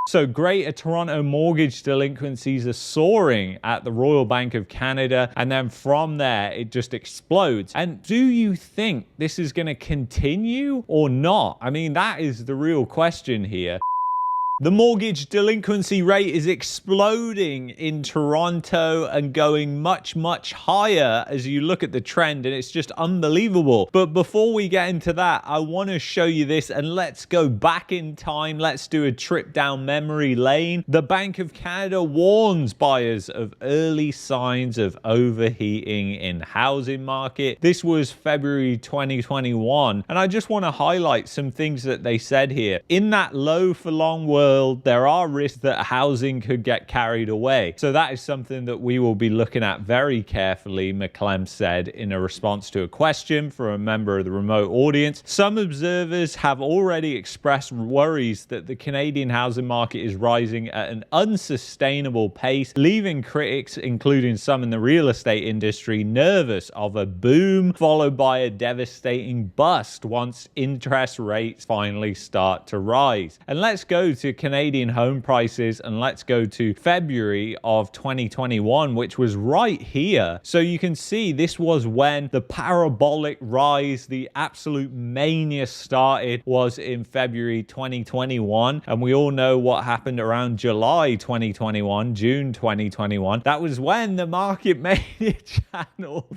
So Greater Toronto mortgage delinquencies are soaring at the Royal Bank of Canada, and then from there it just explodes. And do you think this is going to continue or not? I mean, that is the real question here. The mortgage delinquency rate is exploding in Toronto and going much, much higher as you look at the trend, and it's just unbelievable. But before we get into that, I want to show you this, and let's go back in time. Let's do a trip down memory lane. The Bank of Canada warns buyers of early signs of overheating in housing market. This was February 2021, and I just want to highlight some things that they said here. In that low for long world, there are risks that housing could get carried away. So that is something that we will be looking at very carefully, McClem said in a response to a question from a member of the remote audience. Some observers have already expressed worries that the Canadian housing market is rising at an unsustainable pace, leaving critics, including some in the real estate industry, nervous of a boom followed by a devastating bust once interest rates finally start to rise. And let's go to Canadian home prices, and let's go to February of 2021, which was right here. So you can see this was when the parabolic rise, the absolute mania started, was in February 2021. And we all know what happened around July 2021, June 2021. That was when the Market Mania channel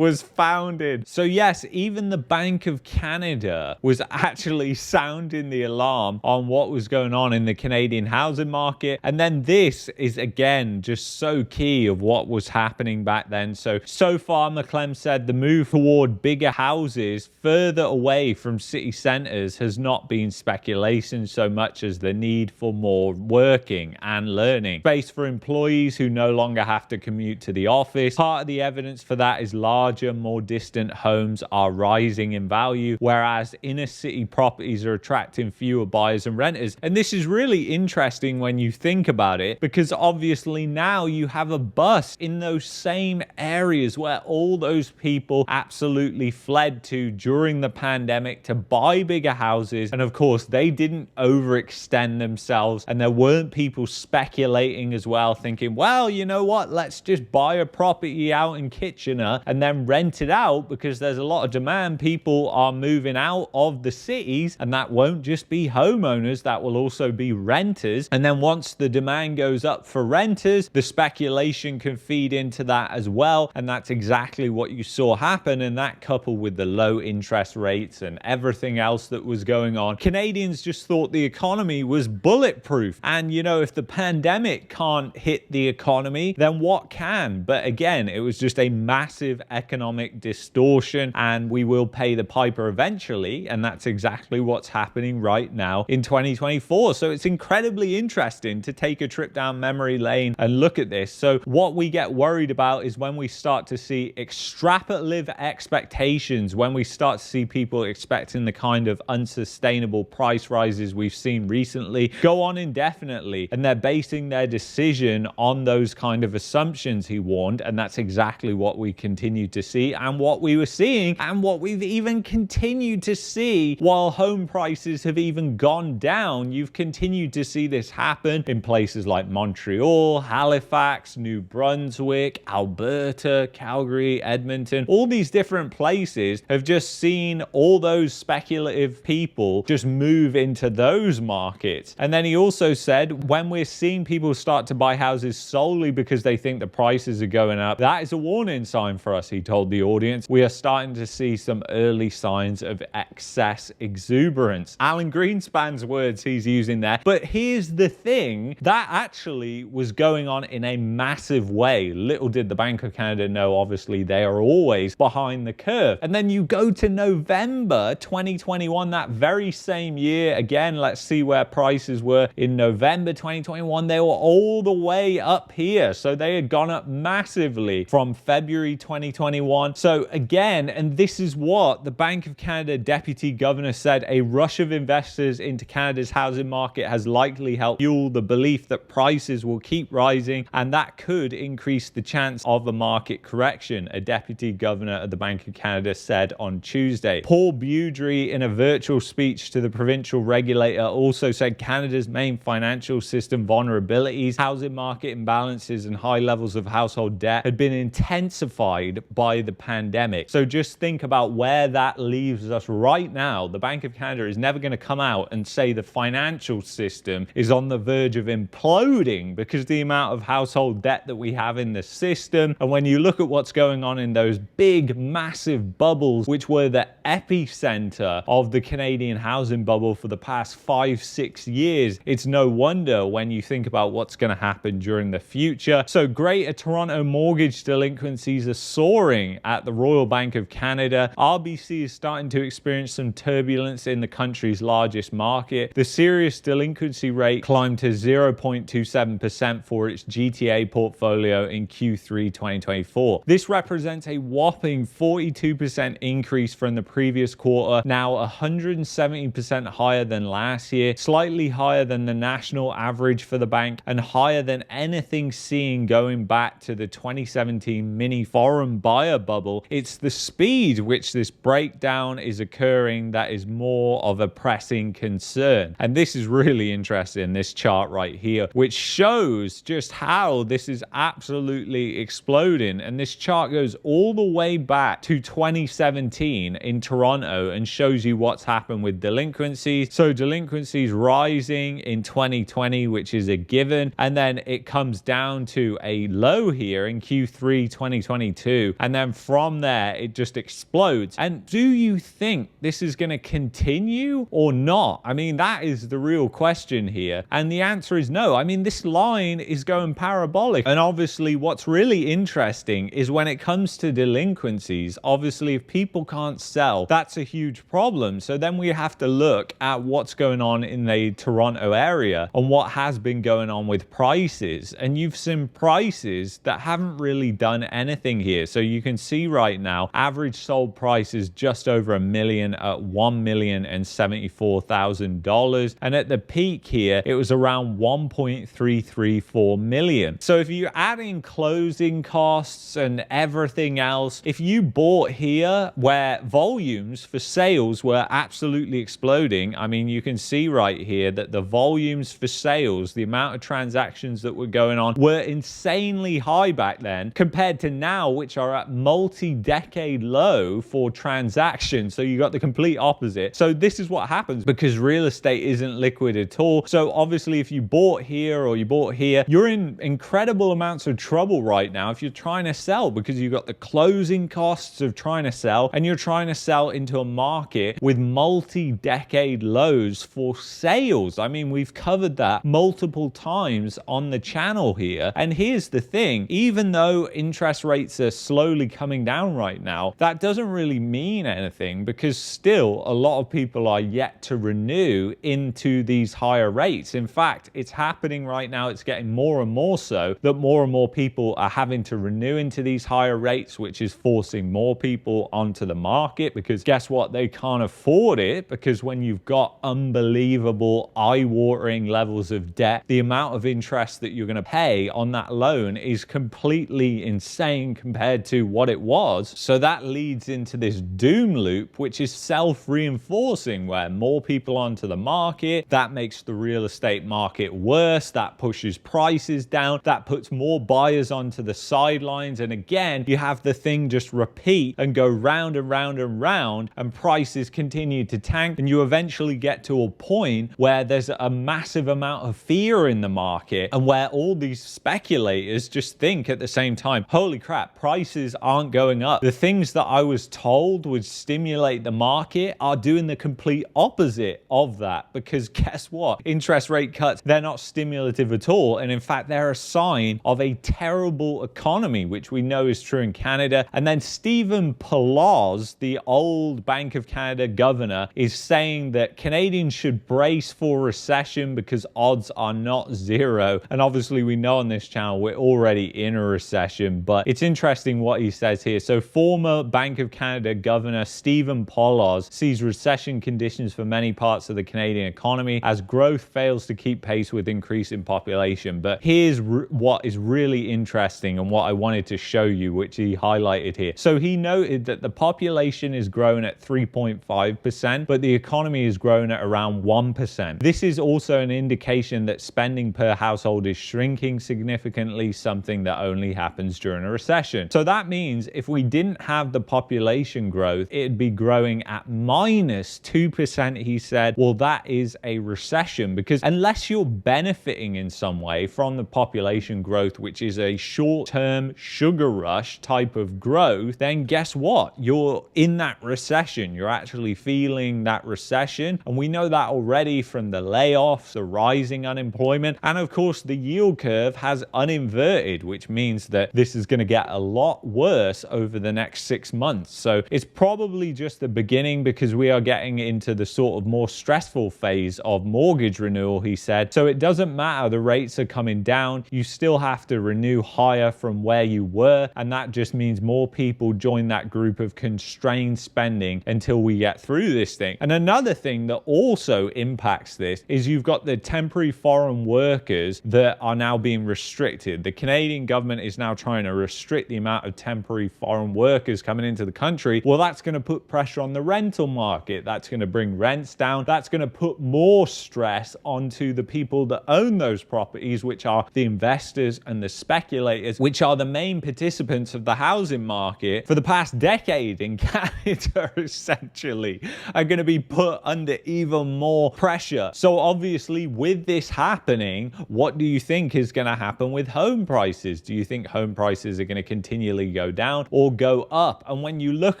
was founded. So yes, even the Bank of Canada was actually sounding the alarm on what was going on in the Canadian housing market. And then this is again just so key of what was happening back then. So far, McClem said the move toward bigger houses further away from city centres has not been speculation so much as the need for more working and learning space for employees who no longer have to commute to the office. Part of the evidence for that is larger, more distant homes are rising in value, whereas inner city properties are attracting fewer buyers and renters. And this is really interesting when you think about it, because obviously now you have a bust in those same areas where all those people absolutely fled to during the pandemic to buy bigger houses. And of course, they didn't overextend themselves, and there weren't people speculating as well, thinking, well, you know what, let's just buy a property out in Kitchener and then rent it out because there's a lot of demand. People are moving out of the cities, and that won't just be homeowners, that will also be renters. And then once the demand goes up for renters, the speculation can feed into that as well. And that's exactly what you saw happen. And that, coupled with the low interest rates and everything else that was going on, Canadians just thought the economy was bulletproof. And you know, if the pandemic can't hit the economy, then what can? But again, it was just a massive economic distortion, and we will pay the piper eventually. And that's exactly what's happening right now in 2024. So it's incredibly interesting to take a trip down memory lane and look at this. So what we get worried about is when we start to see extrapolative expectations, when we start to see people expecting the kind of unsustainable price rises we've seen recently go on indefinitely, and they're basing their decision on those kind of assumptions, he warned. And that's exactly what we continue to see, and what we were seeing, and what we've even continued to see while home prices have even gone down. You've continued to see this happen in places like Montreal, Halifax, New Brunswick, Alberta, Calgary, Edmonton. All these different places have just seen all those speculative people just move into those markets. And then he also said, when we're seeing people start to buy houses solely because they think the prices are going up, that is a warning sign for us, he told the audience. We are starting to see some early signs of excess exuberance. Alan Greenspan's words he's using there. But here's the thing, that actually was going on in a massive way. Little did the Bank of Canada know, obviously, they are always behind the curve. And then you go to November 2021, that very same year. Again, let's see where prices were in November 2021. They were all the way up here. So they had gone up massively from February 2021. So again, and this is what the Bank of Canada Deputy Governor said, a rush of investors into Canada's housing market market has likely helped fuel the belief that prices will keep rising, and that could increase the chance of a market correction, a deputy governor of the Bank of Canada said on Tuesday. Paul Budry, in a virtual speech to the provincial regulator, also said Canada's main financial system vulnerabilities, housing market imbalances, and high levels of household debt had been intensified by the pandemic. So just think about where that leaves us right now. The Bank of Canada is never going to come out and say the financial system is on the verge of imploding because the amount of household debt that we have in the system. And when you look at what's going on in those big, massive bubbles, which were the epicenter of the Canadian housing bubble for the past 5-6 years, it's no wonder when you think about what's going to happen during the future. So Greater Toronto mortgage delinquencies are soaring at the Royal Bank of Canada. RBC is starting to experience some turbulence in the country's largest market. The serious delinquency rate climbed to 0.27% for its GTA portfolio in Q3 2024. This represents a whopping 42% increase from the previous quarter, now 170% higher than last year, slightly higher than the national average for the bank, and higher than anything seen going back to the 2017 mini foreign buyer bubble. It's the speed which this breakdown is occurring that is more of a pressing concern. And this is really interesting, this chart right here, which shows just how this is absolutely exploding. And this chart goes all the way back to 2017 in Toronto and shows you what's happened with delinquencies. So delinquencies rising in 2020, which is a given, and then it comes down to a low here in Q3 2022, and then from there it just explodes. And do you think this is going to continue or not? I mean, that is the real question here, and the answer is no. I mean, this line is going parabolic, and obviously what's really interesting is when it comes to delinquencies, obviously if people can't sell, that's a huge problem. So then we have to look at what's going on in the Toronto area and what has been going on with prices, and you've seen prices that haven't really done anything here. So you can see right now average sold price is just over $1 million at $1,074,000, and at the peak here it was around 1.334 million. So if you add in closing costs and everything else, if you bought here where volumes for sales were absolutely exploding, I mean, you can see right here that the volumes for sales, the amount of transactions that were going on, were insanely high back then compared to now, which are at multi-decade low for transactions. So you got the complete opposite. So this is what happens because real estate isn't liquid at all. So obviously if you bought here or you bought here, you're in incredible amounts of trouble right now if you're trying to sell, because you've got the closing costs of trying to sell, and you're trying to sell into a market with multi-decade lows for sales. I mean, we've covered that multiple times on the channel here. And here's the thing, even though interest rates are slowly coming down right now, that doesn't really mean anything because still a lot of people are yet to renew into these higher rates. In fact, it's happening right now. It's getting more and more so that more and more people are having to renew into these higher rates, which is forcing more people onto the market because guess what? They can't afford it, because when you've got unbelievable eye-watering levels of debt, the amount of interest that you're going to pay on that loan is completely insane compared to what it was. So that leads into this doom loop, which is self-reinforcing, where more people onto the market, that makes the real estate market worse, that pushes prices down, that puts more buyers onto the sidelines, and again you have the thing just repeat and go round and round and round, and prices continue to tank, and you eventually get to a point where there's a massive amount of fear in the market, and where all these speculators just think at the same time, holy crap, prices aren't going up. The things that I was told would stimulate the market are doing the complete opposite of that, because guess what? Interest rate cuts, they're not stimulative at all, and in fact they're a sign of a terrible economy, which we know is true in Canada. And then Stephen Poloz, the old Bank of Canada governor, is saying that Canadians should brace for recession because odds are not zero. And obviously we know on this channel we're already in a recession, but it's interesting what he says here. So former Bank of Canada governor Stephen Poloz sees recession conditions for many parts of the Canadian economy as growth fails to keep pace with increase in population. But here's what is really interesting and what I wanted to show you, which he highlighted here. So he noted that the population is growing at 3.5%, but the economy is growing at around 1%. This is also an indication that spending per household is shrinking significantly, something that only happens during a recession. So that means if we didn't have the population growth, it'd be growing at -2%, he said. Well, that is a recession, because unless you're benefiting in some way from the population growth, which is a short-term sugar rush type of growth, then guess what? You're in that recession. You're actually feeling that recession. And we know that already from the layoffs, the rising unemployment, and of course the yield curve has uninverted, which means that this is going to get a lot worse over the next 6 months. So it's probably just the beginning, because we are getting into the sort of more stressful phase of mortgage renewal, he said. So it doesn't matter, the rates are coming down, you still have to renew higher from where you were, and that just means more people join that group of constrained spending until we get through this thing. And another thing that also impacts this is you've got the temporary foreign workers that are now being restricted. The Canadian government is now trying to restrict the amount of temporary foreign workers coming into the country. Well, that's going to put pressure on the rental market. That's going to bring rents down. That's going to put more stress onto the people that own those properties, which are the investors and the speculators, which are the main participants of the housing market for the past decade in Canada, essentially, are going to be put under even more pressure. So obviously with this happening, what do you think is going to happen with home prices? Do you think home prices are going to continually go down or go up? And when you look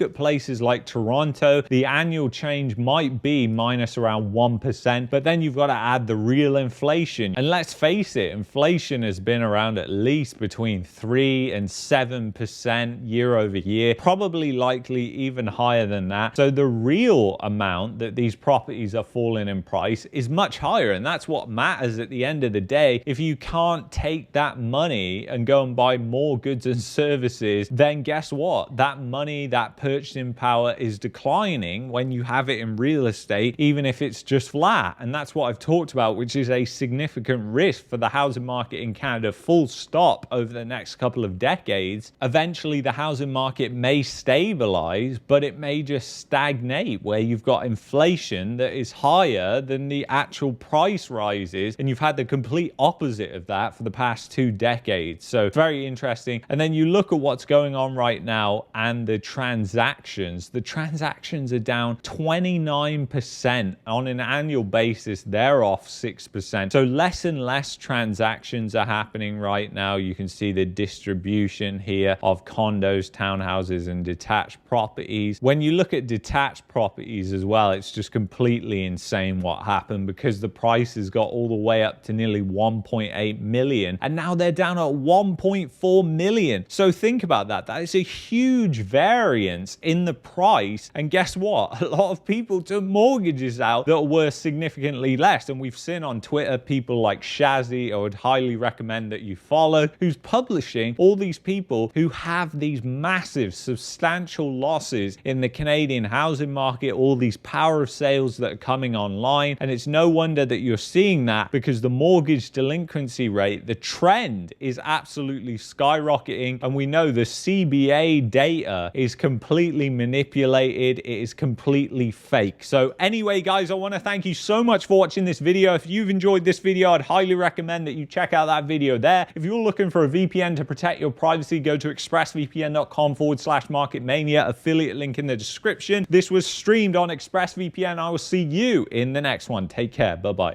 at places like Toronto, the annual change might be minus around 1%, but then you've got to add the real inflation. And let's face it, inflation has been around at least between 3 and 7% year over year, probably likely even higher than that. So the real amount that these properties are falling in price is much higher, and that's what matters at the end of the day. If you can't take that money and go and buy more goods and services, then guess what? That money, that purchasing power is declining when you have it in real estate, even if it's just flat. And that's what I've talked about, which is a significant risk for the housing market in Canada, full stop, over the next couple of decades. Eventually the housing market may stabilize, but it may just stagnate, where you've got inflation that is higher than the actual price rises, and you've had the complete opposite of that for the past 2 decades. So very interesting. And then you look at what's going on right now, and the transactions are down 29% on an annual basis. They're off 6%. So less and less transactions are happening right now. You can see the distribution here of condos, townhouses, and detached properties. When you look at detached properties as well, it's just completely insane what happened, because the prices got all the way up to nearly 1.8 million, and now they're down at 1.4 million. So think about that. That is a huge variance in the price. And guess what? A lot of people took mortgages out that were significantly less. And we've seen on Twitter people like Shazzy, I would highly recommend that you follow, who's publishing all these people who have these massive, substantial losses in the Canadian housing market, all these power of sales that are coming online. And it's no wonder that you're seeing that, because the mortgage delinquency rate, the trend is absolutely skyrocketing. And we know the CBA data is completely manipulated. It is completely fake. So anyway, guys, I want to thank you so much for watching this video. If you've enjoyed this video, I'd highly recommend that you check out that video there. If you're looking for a VPN to protect your privacy, go to expressvpn.com/marketmania, affiliate link in the description. This was streamed on ExpressVPN. I will see you in the next one. Take care. Bye-bye.